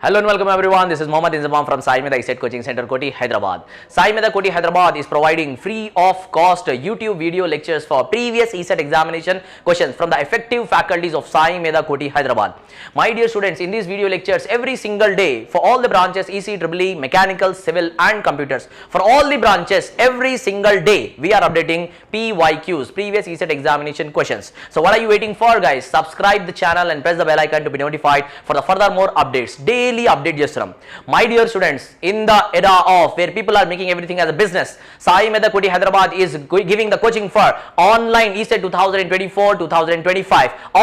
Hello and welcome everyone. This is Mohammad Inzamam from Saimedha Ecet Coaching Center, Koti, Hyderabad. Saimedha Koti, Hyderabad is providing free of cost YouTube video lectures for previous Ecet examination questions from the effective faculties of Saimedha Koti, Hyderabad. My dear students, in these video lectures every single day for all the branches EC, EEE, Mechanical, Civil and Computers. For all the branches every single day we are updating PYQs, previous Ecet examination questions. So what are you waiting for, guys? Subscribe the channel and press the bell icon to be notified for the further more updates. Daily update చేస్తున్నాం. My dear students, in the era of where people are making everything as a business, Saimedha Koti Hyderabad is giving the coaching for online Ecet 2024-2025,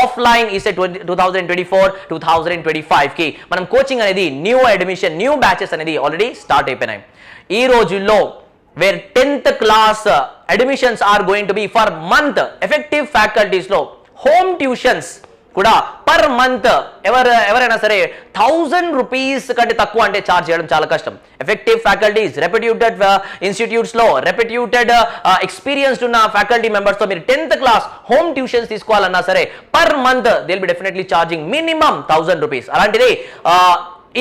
offline Ecet 2024-2025 కి మనం coaching అనేది new admission new batches అనేది already start అయిపోయినాయి. ఈ రోజుల్లో where 10th class admissions are going to be for month, effective faculties లో home tuitions కూడా per month ఎవరైనా సరే 1000 రూపీస్ కంటే తక్కువ అంటే ఛార్జ్ చేయడం చాలా కష్టం. ఎఫెక్టివ్ ఫ్యాకల్టీస్, రెప్యూటెడ్ ఇన్స్టిట్యూట్స్ లో రెప్యూటెడ్ ఎక్స్పీరియన్స్డ్ ఉన్న ఫ్యాకల్టీ మెంబర్స్ తో మీరు 10th క్లాస్ హోమ్ ట్యూషన్స్ తీసుకోవాలన్నా సరే per month they will be definitely charging minimum 1000 rupees. అలాంటిది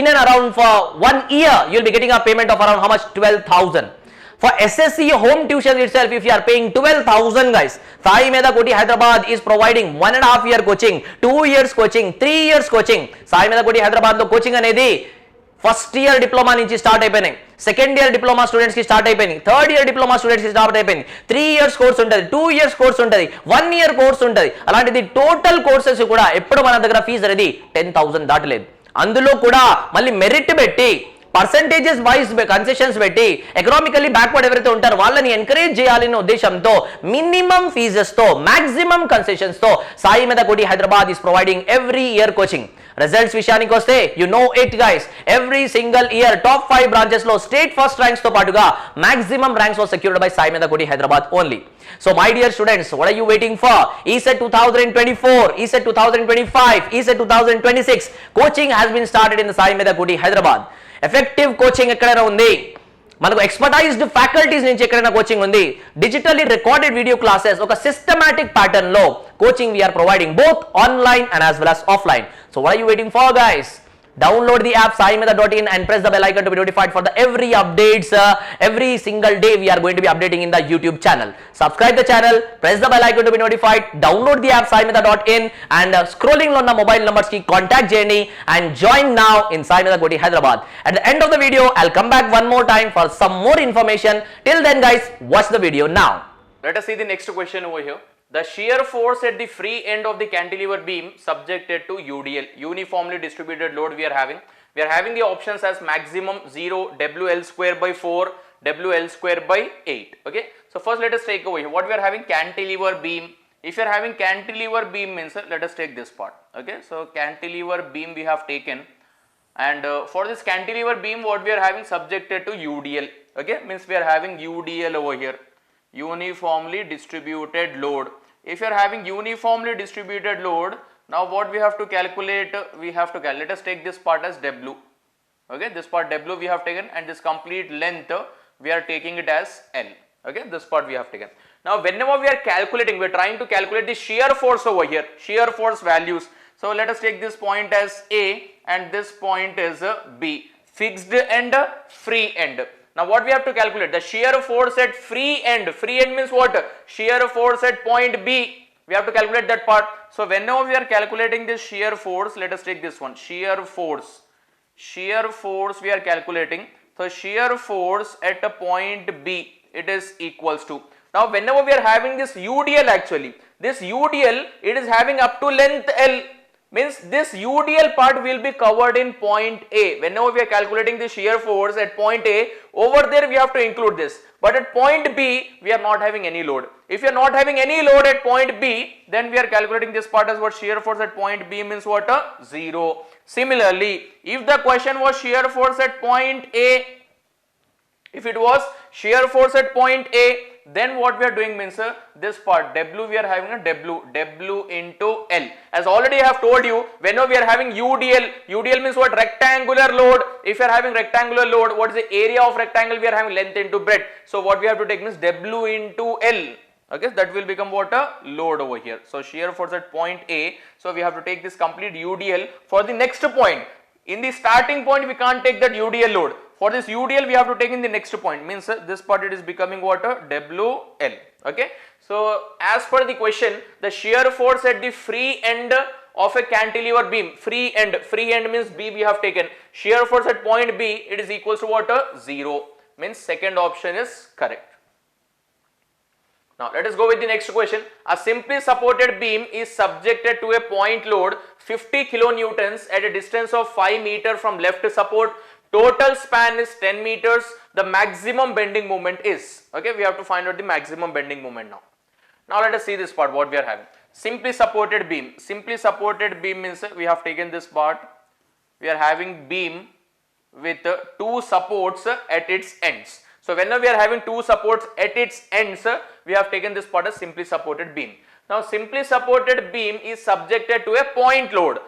in and around for 1 year you will be getting a payment of around how much? 12,000. For SSC home tuition itself, if you are paying 12,000, guys, Saimedha Koti Hyderabad is providing 1.5 year coaching, 2 years coaching, 3 years coaching. Saimedha Koti Hyderabad lo coaching anedi first year diploma nunchi start అయిపోయినాయి, second year diploma students ki start అయిపోయినాయి, third year diploma students ki start అయిపోయినాయి. 3 years course ఉంటది, 2 years course ఉంటది, 1 year course ఉంటది. అలాంటిది total courses కూడా ఎప్పుడు మన దగ్గర ఫీజు అనేది 10,000 దాటలేదు. అందులో కూడా మళ్ళీ మెరిట్ పెట్టి పర్సెంటేజెస్ వైజ్ కన్సెషన్స్ పెట్టి ఎకనామికల్లీ బ్యాక్వర్డ్ ఎవరైతే ఉంటారో వాళ్ళని ఎంకరేజ్ చేయాలనే ఉద్దేశంతో మినిమం ఫీజెస్ తో మాక్సిమం కన్సెషన్స్ తో Saimedha Koti Hyderabad is providing every year coaching. Results విషయానికి వస్తే you know it guys, every single year top 5 branches లో స్టేట్ ఫస్ట్ ర్యాంక్స్ తో పాటుగా maximum ranks was secured by Saimedha Koti Hyderabad only. So my dear students, what are you waiting for? Ecet 2024, Ecet 2025, Ecet 2026 coaching has been started in the Saimedha Koti Hyderabad. Effective coaching ఎక్కడైనా ఉంది, మనకు expertised faculties నుంచి ఎక్కడైనా coaching ఉంది, digitally recorded video classes ఒక systematic pattern లో coaching we're providing both online and as well as offline. So what are you waiting for, guys? Download the app saimedha.in and press the bell icon to be notified for the every updates. Every single day we are going to be updating in the YouTube channel. Subscribe the channel, press the bell icon to be notified, download the app saimedha.in and scrolling on the mobile numbers ki contact journey and join now in Saimedha Koti Hyderabad. At the end of the video I'll come back one more time for some more information. Till then, guys, watch the video now. Let us see the next question over here. The shear force at the free end of the cantilever beam subjected to UDL, uniformly distributed load we are having. We are having the options as maximum 0, WL square by 4, WL square by 8. Okay. So first let us take over here. What we are having? Cantilever beam. If you are having cantilever beam means, let us take this part. Okay. So cantilever beam we have taken, and for this cantilever beam what we are having subjected to UDL. Okay. Means we are having UDL over here. Uniformly distributed load. If you are having uniformly distributed load, now what we have to calculate? Let us take this part as W. Okay, this part W we have taken, and this complete length we are taking it as L. Okay, this part we have taken. Now whenever we are calculating, we are trying to calculate the shear force over here, shear force values. So let us take this point as A and this point is B, fixed end, free end. Now what we have to calculate? The shear force at free end means what? Shear force at point B, we have to calculate that part. So whenever we are calculating this shear force, let us take this one, shear force we are calculating. So shear force at a point B, it is equals to, now whenever we are having this UDL, actually this UDL it is having up to length L, means this UDL part will be covered in point A. Whenever we are calculating the shear force at point A, over there we have to include this, but at point B we are not having any load. If you are not having any load at point B, then we are calculating this part as what? Shear force at point B means what? 0. Similarly, if the question was shear force at point A, if it was shear force at point A, then what we are doing means this part W we are having a W into L. As already I have told you, whenever we are having UDL means what? Rectangular load. If you are having rectangular load, what is the area of rectangle? We are having length into breadth. So what we have to take means W into L. Okay, that will become what? A load over here. So shear force at point A. So we have to take this complete UDL for the next point. In the starting point we can't take that UDL load. For this UDL we have to take in the next point, means this part it is becoming what? WL. Okay. So as per the question, the shear force at the free end of a cantilever beam, free end means B we have taken, shear force at point B, it is equals to what? 0, means second option is correct. Now let us go with the next question. A simply supported beam is subjected to a point load 50 kilonewtons at a distance of 5 meter from left support. Total span is 10 meters. The maximum bending moment is, okay, we have to find out the maximum bending moment now. Now let us see this part, what we are having. Simply supported beam. Simply supported beam means we have taken this part. We are having beam with two supports at its ends. So whenever we are having two supports at its ends, we have taken this part as simply supported beam. Now simply supported beam is subjected to a point load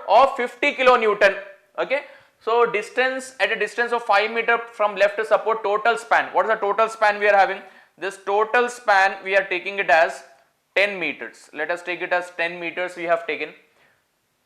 of 50 kilonewton. Okay. So distance, at a distance of 5 meter from left support, total span. What is the total span we are having? This total span we are taking it as 10 meters. Let us take it as 10 meters we have taken.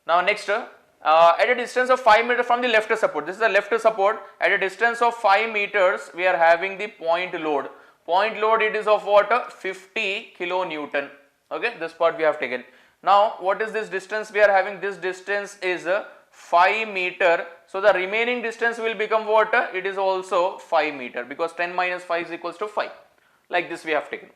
Now next, at a distance of 5 meters from the left support, this is the left support, at a distance of 5 meters we are having the point load. Point load it is of what? 50 kilonewton. Okay, this part we have taken. Now what is this distance we are having? This distance is 5 meter. So the remaining distance will become what? It is also 5 meter, because 10 minus 5 is equals to 5. Like this we have taken.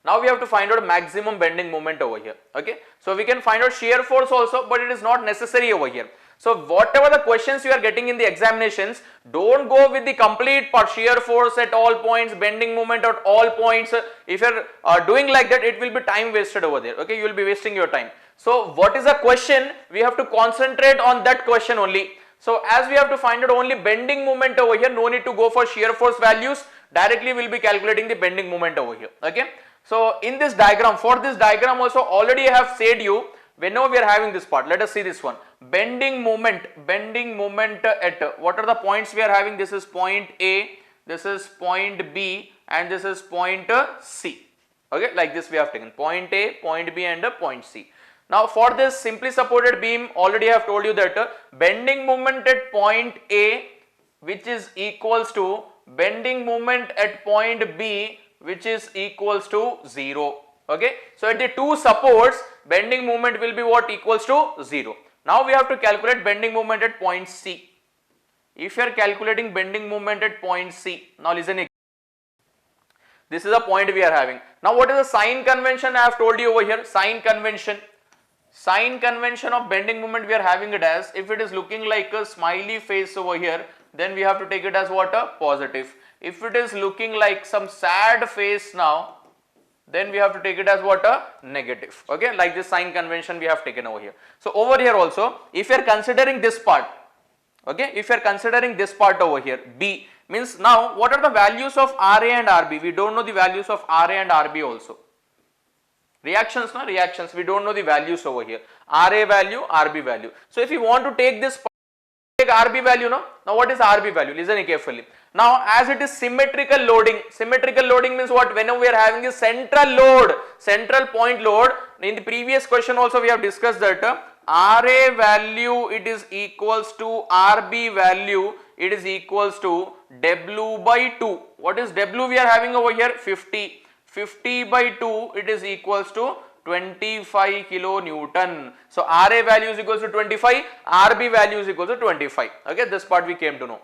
Now we have to find out maximum bending moment over here. Okay. So we can find out shear force also, but it is not necessary over here. So whatever the questions you are getting in the examinations, don't go with the complete part, shear force at all points, bending moment at all points. If you are doing like that, it will be time wasted over there. Okay, you will be wasting your time. So what is the question? We have to concentrate on that question only. So as we have to find out only bending moment over here, no need to go for shear force values. Directly we will be calculating the bending moment over here. Okay. So in this diagram, for this diagram also already I have said you, whenever we are having this part, let us see this one. Bending moment at what are the points we are having? This is point A, this is point B, and this is point C. Okay, like this we have taken point A, point B, and point C. Now for this simply supported beam, already I have told you that bending moment at point A, which is equals to bending moment at point B, which is equals to 0. Okay, so at the two supports, bending moment will be what? Equals to 0. Now we have to calculate bending moment at point C. If you are calculating bending moment at point C, now listen again. This is a point we are having. Now what is the sign convention? I have told you over here. Sign convention of bending moment we are having it as, if it is looking like a smiley face over here, then we have to take it as what? A positive. If it is looking like some sad face now, then we have to take it as what? A negative. Okay, like this sign convention we have taken over here. So over here also, if you are considering this part, okay, if you are considering this part over here, B, means now what are the values of RA and RB? We don't know the values of RA and RB also. Reactions, no? Reactions, we don't know the values over here. RA value, RB value. So if you want to take this part, take RB value, no? Now what is RB value? Listen carefully. Now as it is symmetrical loading means what? Whenever we are having a central load, central point load, in the previous question also we have discussed that RA value it is equals to RB value, it is equals to W by 2. What is W we are having over here? 50. 50 by 2 it is equals to 25 kilonewton. So RA value is equals to 25, RB value is equals to 25. Okay, this part we came to know.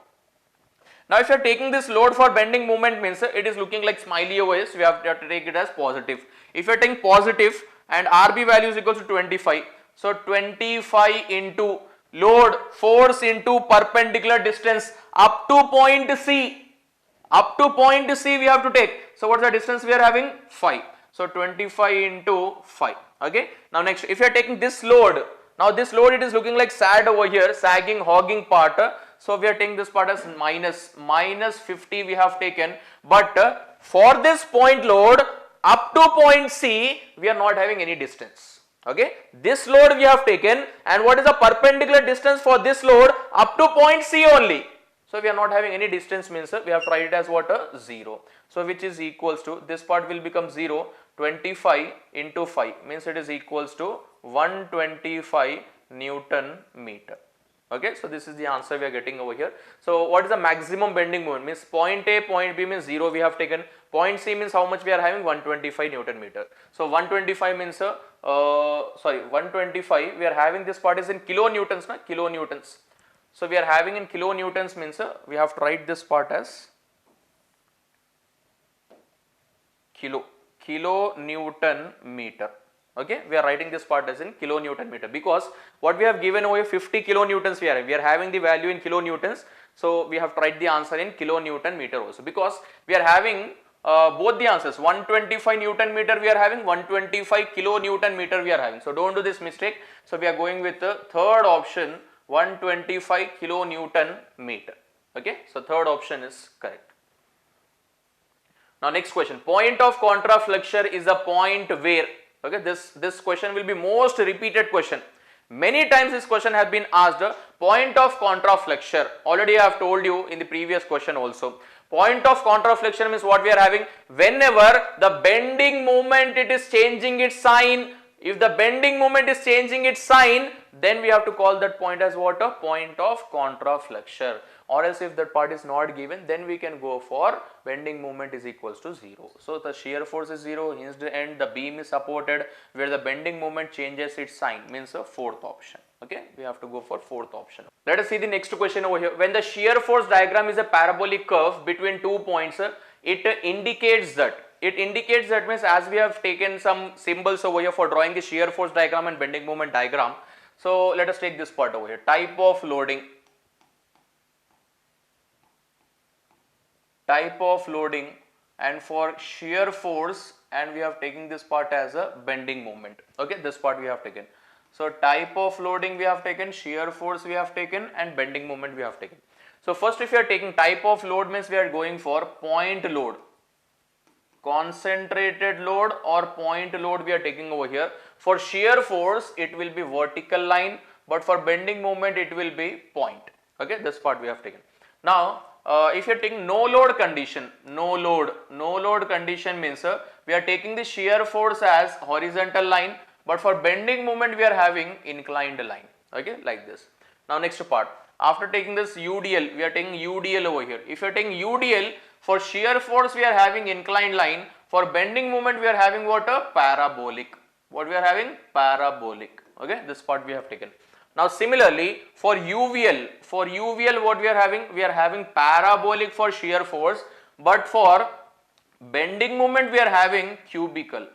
Now if you are taking this load for bending moment means it is looking like smiley over here, so we have to take it as positive. If you are taking positive and RB value is equals to 25, so 25 into load, force into perpendicular distance up to point C. Up to point C we have to take. So what is the distance we are having? 5. So 25 into 5. Okay. Now next, if you are taking this load, now this load it is looking like sad over here, sagging, hogging part. So we are taking this part as minus 50 we have taken. But for this point load up to point C, we are not having any distance. Okay. This load we have taken, and what is the perpendicular distance for this load up to point C only. So we are not having any distance means we have tried it as what? 0. So which is equals to, this part will become 0, 25 into 5 means it is equals to 125 Newton meter. Okay, so this is the answer we are getting over here. So what is the maximum bending moment? Means point A, point B means 0 we have taken. Point C means how much we are having? 125 Newton meter. So 125 means 125 we are having, this part is in kilonewtons, na? Kilonewtons. So we are having in kilonewtons means we have to write this part as kilonewton meter. Okay, we are writing this part as in kilonewton meter, because what we have given over 50 kilonewtons we are having the value in kilonewtons, so we have to write the answer in kilonewton meter also, because we are having both the answers, 125 Newton meter we are having, 125 kilonewton meter we are having. So don't do this mistake. So we are going with the third option, 125 kilonewton meter. Okay, so third option is correct. Now next question, point of contraflexure is a point where, okay, this question will be most repeated question. Many times this question has been asked, point of contraflexure. Already I have told you in the previous question also. Point of contraflexure means what we are having, whenever the bending moment it is changing its sign. If the bending moment is changing its sign, then we have to call that point as what? A point of contraflexure. Or else if that part is not given, then we can go for bending moment is equals to 0. So the shear force is 0, hinged end, the beam is supported, where the bending moment changes its sign, means a fourth option. Okay, we have to go for fourth option. Let us see the next question over here. When the shear force diagram is a parabolic curve between 2 points, it indicates that means, as we have taken some symbols over here for drawing the shear force diagram and bending moment diagram. So let us take this part over here, type of loading, and for shear force, and we have taken this part as a bending moment. Okay, this part we have taken. So type of loading we have taken, shear force we have taken, and bending moment we have taken. So first, if you are taking type of load, means we are going for point load, concentrated load or point load we are taking over here. For shear force it will be vertical line, but for bending moment it will be point. Okay, this part we have taken. Now if you are taking no load condition, no load condition means we are taking the shear force as horizontal line, but for bending moment we are having inclined line. Okay, like this. Now next part, after taking this UDL, we are taking UDL over here. If you are taking UDL, for shear force we are having inclined line, for bending moment we are having what? A parabolic. What we are having? Parabolic. Okay, this part we have taken. Now similarly for UVL, what we are having? We are having parabolic for shear force, but for bending moment we are having cubical.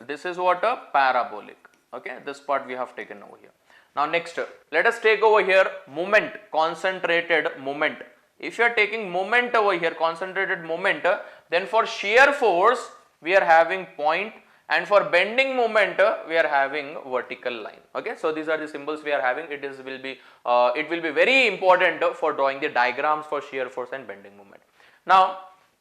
This is what? A parabolic. Okay, this part we have taken over here. Now next, let us take over here moment, concentrated moment. If you are taking moment over here, concentrated moment, then for shear force we are having point, and for bending moment we are having vertical line. Okay, so these are the symbols we are having. It will be very important for drawing the diagrams for shear force and bending moment. Now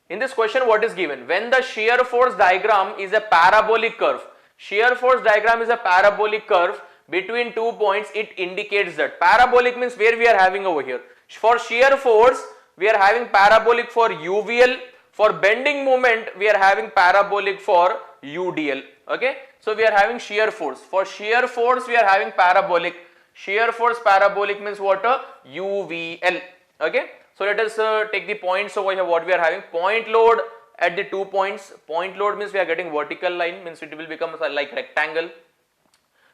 in this question, what is given? When the shear force diagram is a parabolic curve, shear force diagram is a parabolic curve between 2 points, it indicates that. Parabolic means where we are having over here. For shear force we are having parabolic for UVL, for bending moment we are having parabolic for UDL. Okay, so we are having shear force. For shear force we are having parabolic. Shear force parabolic means what? UVL. Okay, so let us take the points over here. What we are having? Point load at the 2 points. Point load means we are getting vertical line, means it will become like rectangle.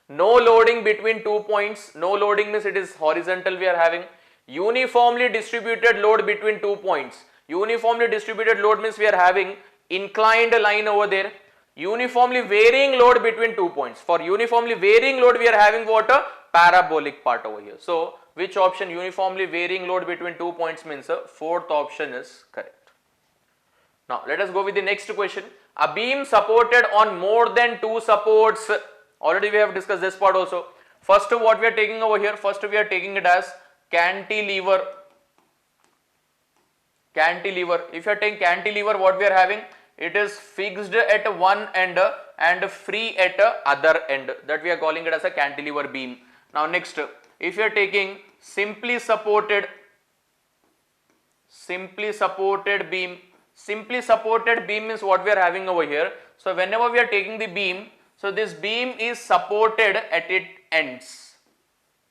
No loading between 2 points. No loading means it is horizontal we are having. Uniformly distributed load between 2 points. Uniformly distributed load means we are having inclined line over there. Uniformly varying load between 2 points. For uniformly varying load we are having what? A parabolic part over here. So which option? Uniformly varying load between 2 points means fourth option is correct. Now let us go with the next question. A beam supported on more than 2 supports. Already we have discussed this part also. First, what we are taking over here? First we are taking it as cantilever. If you are taking cantilever, what we are having? It is fixed at one end and free at other end. That we are calling it as a cantilever beam. Now next, if you are taking simply supported beam. Simply supported beam means what we are having over here. So whenever we are taking the beam, So this beam is supported at its ends.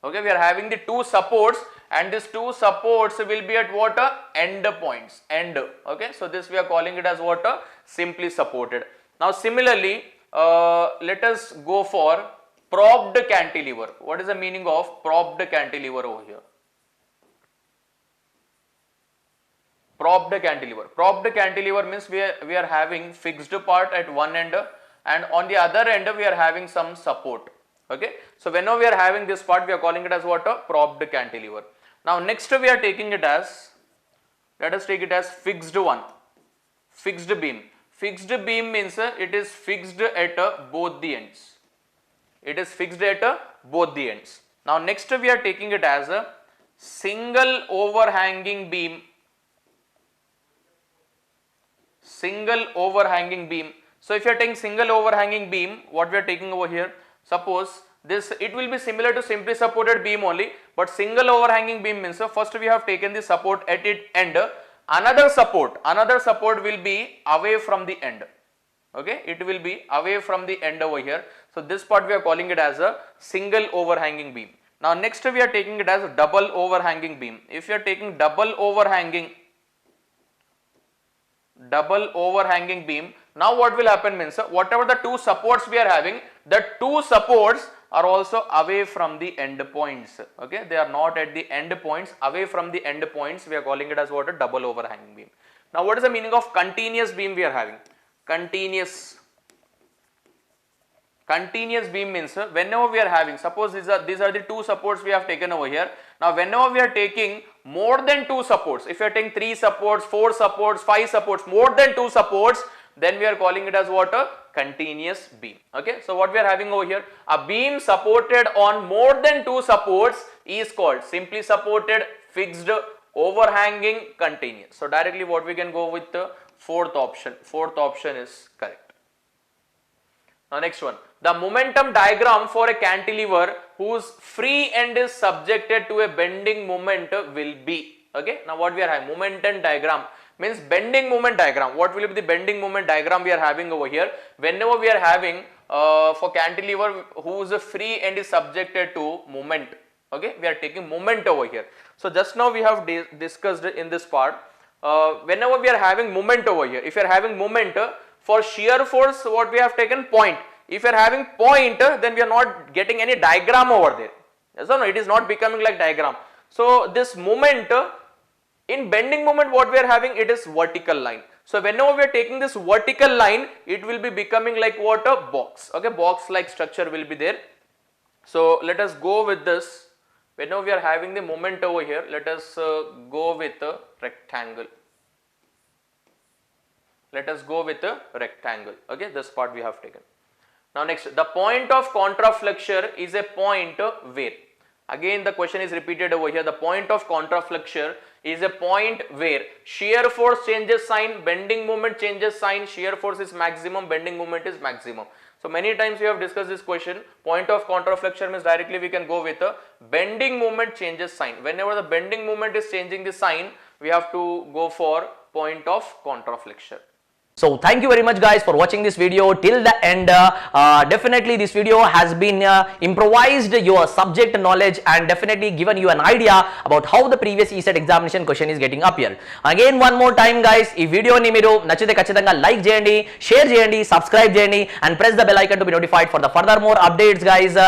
Okay, we are having the two supports, and these two supports will be at what? End points. End. Okay, so this we are calling it as what? Simply supported. Now similarly, let us go for propped cantilever. What is the meaning of propped cantilever over here? Propped cantilever. Propped cantilever means we are having fixed part at one end, and on the other end we are having some support. Okay, so whenever we are having this part, we are calling it as what? Propped cantilever. Now next we are taking it as, let us take it as fixed one, fixed beam. Fixed beam means it is fixed at both the ends. It is fixed at both the ends. Now next we are taking it as a single overhanging beam. Single overhanging beam. So if you are taking single overhanging beam, what we are taking over here, suppose this, it will be similar to simply supported beam only, but single overhanging beam means first we have taken the support at its end, another support will be away from the end. Okay, it will be away from the end over here. So this part we are calling it as a single overhanging beam. Now next we are taking it as a double overhanging beam. If you are taking double overhanging beam, now what will happen means whatever the two supports we are having, the two supports are also away from the end points. Okay, they are not at the end points, away from the end points. We are calling it as what? A double overhanging beam. Now what is the meaning of continuous beam we are having? Continuous beam means whenever we are having, suppose these are the two supports we have taken over here. Now whenever we are taking more than two supports, if you are taking 3 supports, 4 supports, 5 supports, more than 2 supports, then we are calling it as what? A continuous beam. Okay, so what we are having over here, a beam supported on more than 2 supports is called simply supported, fixed, overhanging, continuous. So directly what we can go with the fourth option. Fourth option is correct. Now next one, the momentum diagram for a cantilever whose free end is subjected to a bending moment will be. Okay, now what we are having, momentum diagram means bending moment diagram. What will be the bending moment diagram we are having over here? Whenever we are having for cantilever whose free end is subjected to moment. Okay, we are taking moment over here. So just now we have discussed in this part, whenever we are having moment over here, if you are having moment, for shear force what we have taken? Point. If you are having point, then we are not getting any diagram over there. Yes or no? It is not becoming like diagram. So this moment, in bending moment what we are having, it is vertical line. So whenever we are taking this vertical line, it will be becoming like what? A box. Okay, box like structure will be there. So let us go with this. Whenever we are having the moment over here, let us go with a rectangle. Let us go with a rectangle. Okay, this part we have taken. Now next, the point of contraflexure is a point where, again the question is repeated over here, the point of contraflexure is a point where shear force changes sign, bending moment changes sign, shear force is maximum, bending moment is maximum. So many times we have discussed this question. Point of contraflexure means directly we can go with a bending moment changes sign. Whenever the bending moment is changing the sign, we have to go for point of contraflexure. So thank you very much guys for watching this video till the end. Definitely this video has been improvised your subject knowledge and definitely given you an idea about how the previous Ecet examination question is getting up here. Again one more time guys, ee video ni meeru nachite kachithanga like cheyandi, share cheyandi, subscribe cheyandi and press the bell icon to be notified for the further more updates guys.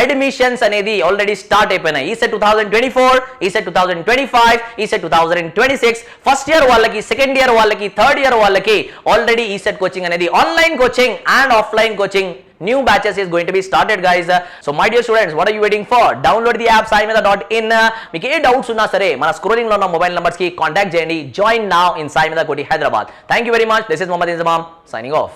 Admissions అనేది already start అయిపోయినాయి. ECET 2024, ECET 2025, ECET 2026 first year వాళ్ళకి, second year వాళ్ళకి, third year వాళ్ళకి already ECET coaching అనేది online coaching and offline coaching new batches is going to be started guys. So my dear students, what are you waiting for? Download the app saimedha.in. మీకు ఏ doubts ఉన్నా సరే మన scrolling లో ఉన్న mobile numbers కి contact చేయండి. Join now in Saimedha Koti Hyderabad. Thank you very much. This is Mohammad Inzamam signing off.